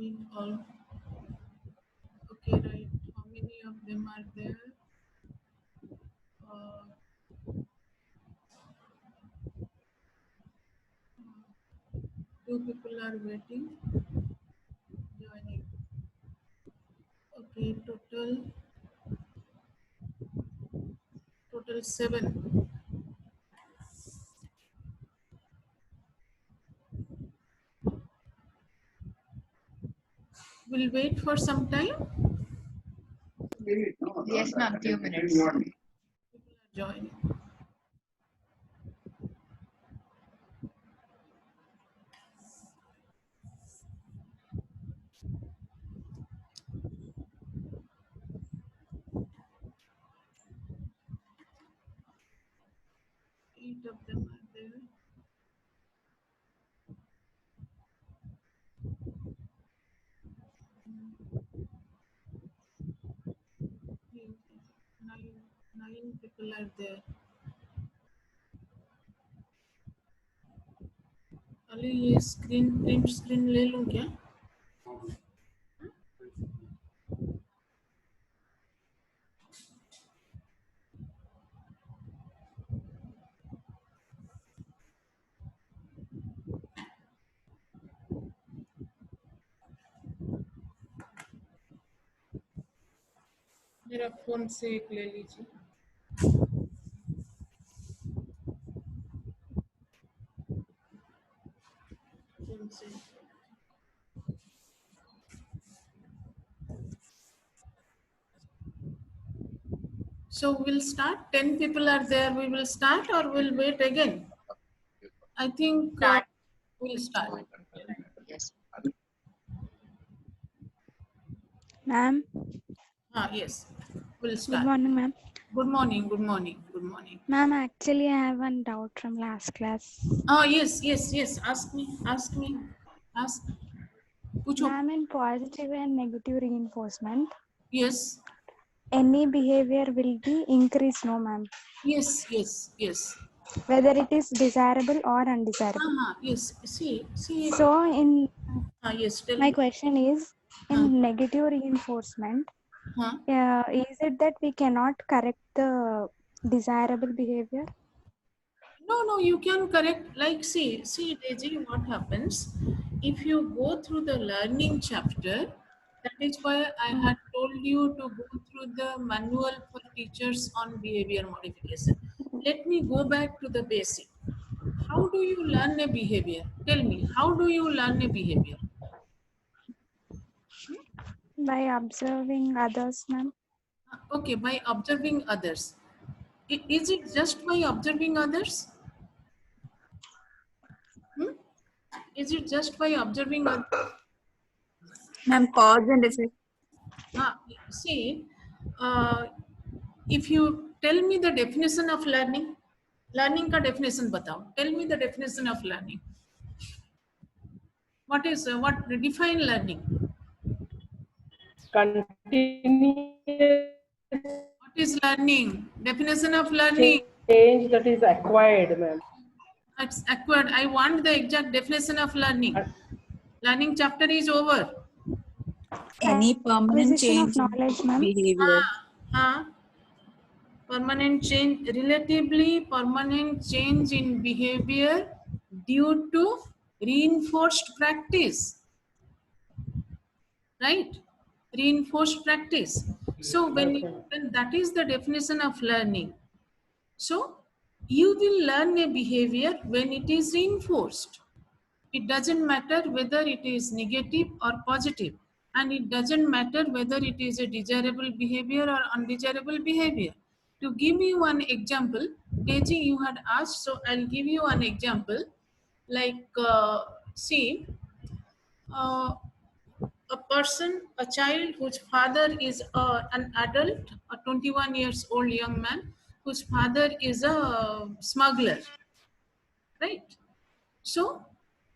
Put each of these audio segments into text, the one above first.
mean all. Okay, right. How many of them are there? Uh, Two people are waiting, joining. Okay, total 7. We'll wait for some time. Yes, ma'am. Few minutes. People are joining. Eight of them are there. Nine people are there. Ali ये screen print screen ले लूं क्या? मेरा phone से एक ले लीजिए. Phone से. So we'll start. 10 people are there. We will start or we'll wait again. I think Start. we'll start. Yes. Ma'am, Yes. We'll good start. morning, ma'am. Good morning. Good morning. Good morning. Ma'am, actually, I have one doubt from last class. Oh, yes. Ask me. Ask. Pucho. Ma'am, in positive and negative reinforcement, Yes. any behavior will be increased, no, ma'am. Yes. Whether it is desirable or undesirable. Yes. See. So, in Yes. Tell my me. question is, in negative reinforcement, is it that we cannot correct the desirable behavior? No, you can correct. Like, see, Daisy, what happens if you go through the learning chapter? That is why I had told you to go through the manual for teachers on behavior modification. Let me go back to the basic. How do you learn a behavior? Tell me, how do you learn a behavior? By observing others, ma'am. Okay, by observing others. Is it just by observing others? Is it just by observing others? Ma'am, cause and effect. See, if you tell me the definition of learning का definition बताओ. Tell me the definition of learning. What define learning? Continuous What is learning? Definition of learning. change that is acquired, ma'am. It's acquired. I want the exact definition of learning. Learning chapter is over. Any permanent change of knowledge, in ma'am. behavior. Permanent change, relatively permanent change in behavior due to reinforced practice. Right? Reinforced practice. So when that is the definition of learning. So you will learn a behavior when it is reinforced. It doesn't matter whether it is negative or positive, and it doesn't matter whether it is a desirable behavior or undesirable behavior. To give you one example, Deji, you had asked, so I'll give you an example. Like, see, a person, a child whose father is an adult, a 21 years old young man, whose father is a smuggler, right? So,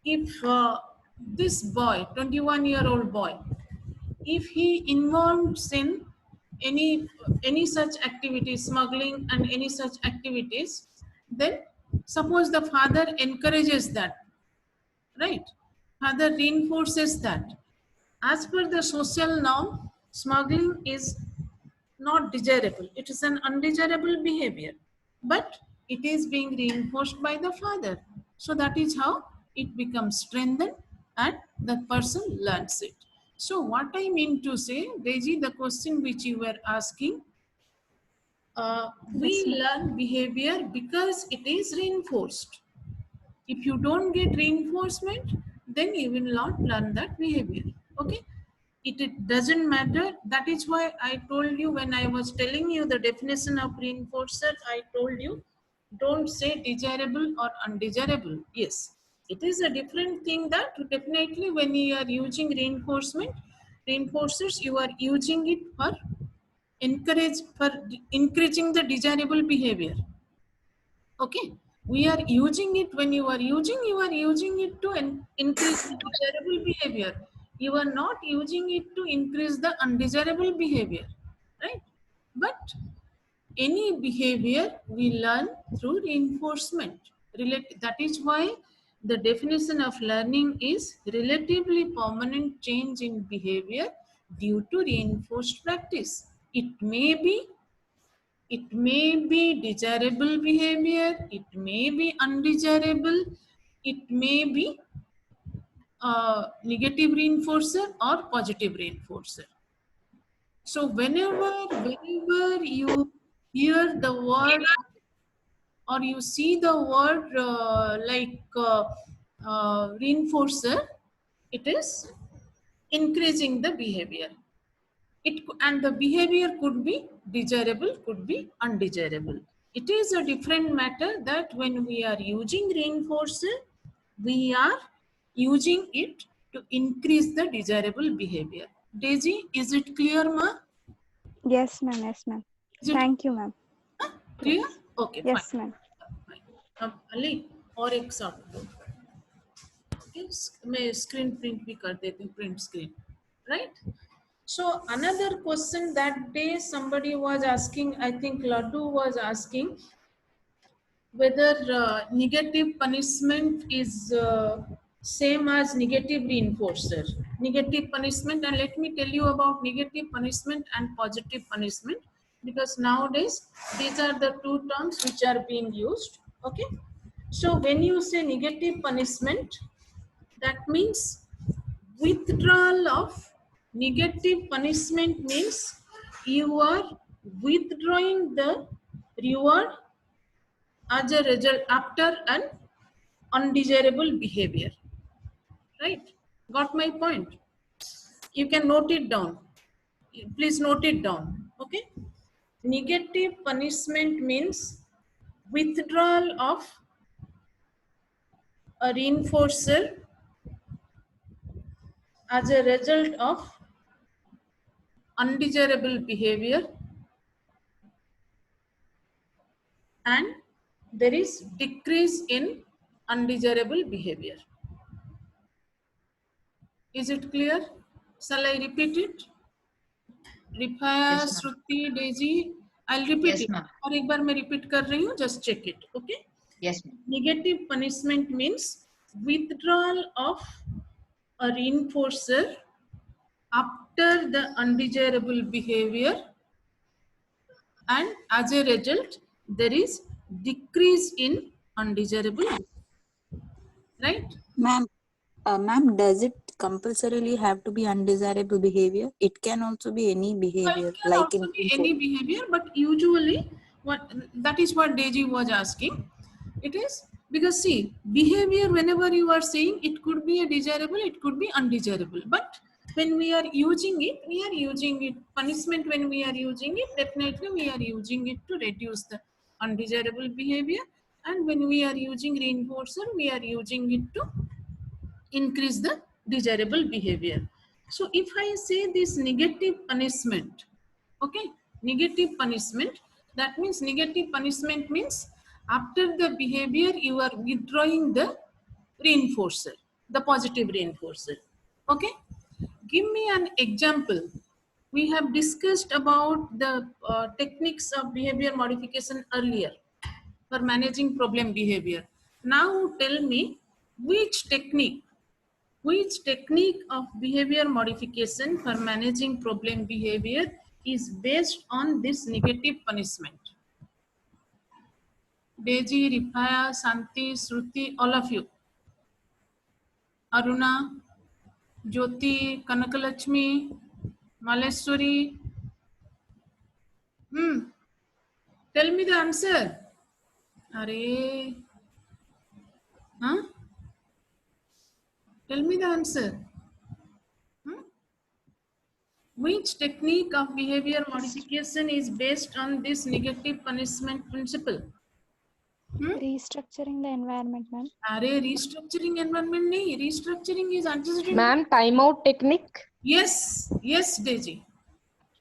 if this boy, 21-year-old boy, if he involves in any such activities, smuggling and any such activities, then suppose the father encourages that, right? Father reinforces that, as per the social norm, smuggling is not desirable. It is an undesirable behavior, but it is being reinforced by the father. So that is how it becomes strengthened and the person learns it. So what I mean to say, Deji, the question which you were asking, we learn behavior because it is reinforced. If you don't get reinforcement, then you will not learn that behavior. Okay, it doesn't matter. That is why I told you, when I was telling you the definition of reinforcer, I told you don't say desirable or undesirable. Yes, it is a different thing. That definitely when you are using reinforcers, you are using it for encouraging the desirable behavior. Okay, we are using it. When you are using it to increase the desirable behavior. You are not using it to increase the undesirable behavior, right? But any behavior we learn through reinforcement. That is why the definition of learning is relatively permanent change in behavior due to reinforced practice. It may be desirable behavior, it may be undesirable, it may be negative reinforcer or positive reinforcer. So whenever you hear the word or you see the word reinforcer, it is increasing the behavior. And the behavior could be desirable, could be undesirable. It is a different matter that when we are using reinforcer, we are using it to increase the desirable behavior. Daisy, is it clear, ma? Yes, ma'am. Yes, ma'am. Thank you, ma'am. Clear? Yes. Okay, Yes, fine. ma'am. Ali, और एक साथ मैं screen print भी कर देती हूँ, print screen, right? So another question that day somebody was asking, I think Laddu was asking, whether negative punishment is same as negative reinforcer. Negative punishment, and let me tell you about negative punishment and positive punishment, because nowadays these are the two terms which are being used. Okay, so when you say negative punishment, that means withdrawal of negative punishment means you are withdrawing the reward as a result after an undesirable behavior. Right? Got my point? You can note it down. Please note it down. Okay? Negative punishment means withdrawal of a reinforcer as a result of undesirable behavior, and there is decrease in undesirable behavior. Is it clear? Shall I repeat it? Ripaya, Yes, Shruti, Daisy, I'll repeat Yes, it. ma'am. और एक बार मैं repeat कर रही हूँ, just check it. Okay? Yes, ma'am. Negative punishment means withdrawal of a reinforcer after the undesirable behavior, and as a result there is decrease in undesirable behavior. Right? Ma'am, does it compulsorily have to be undesirable behavior? It can also be any behavior, It can like also be any behavior, but usually that is what Deji was asking. It is because see, behavior, whenever you are saying, it could be a desirable, it could be undesirable, but when we are using it, punishment, when we are using it, definitely we are using it to reduce the undesirable behavior, and when we are using reinforcer, we are using it to increase the desirable behavior. So if I say this negative punishment, okay, negative punishment, that means negative punishment means after the behavior you are withdrawing the reinforcer, the positive reinforcer. Okay, give me an example. We have discussed about the techniques of behavior modification earlier for managing problem behavior. Now tell me which technique Which technique of behavior modification for managing problem behavior is based on this negative punishment? Deji, Rifaya, Santi, Shruti, all of you. Aruna, Jyoti, Kanakalachmi, Maleshwari. Tell me the answer. Are, huh? Tell me the answer. Which technique of behavior modification is based on this negative punishment principle? Restructuring the environment, ma'am. Are restructuring environment nahi. Restructuring is antecedent. Ma'am, timeout technique. Yes, yes, Deji.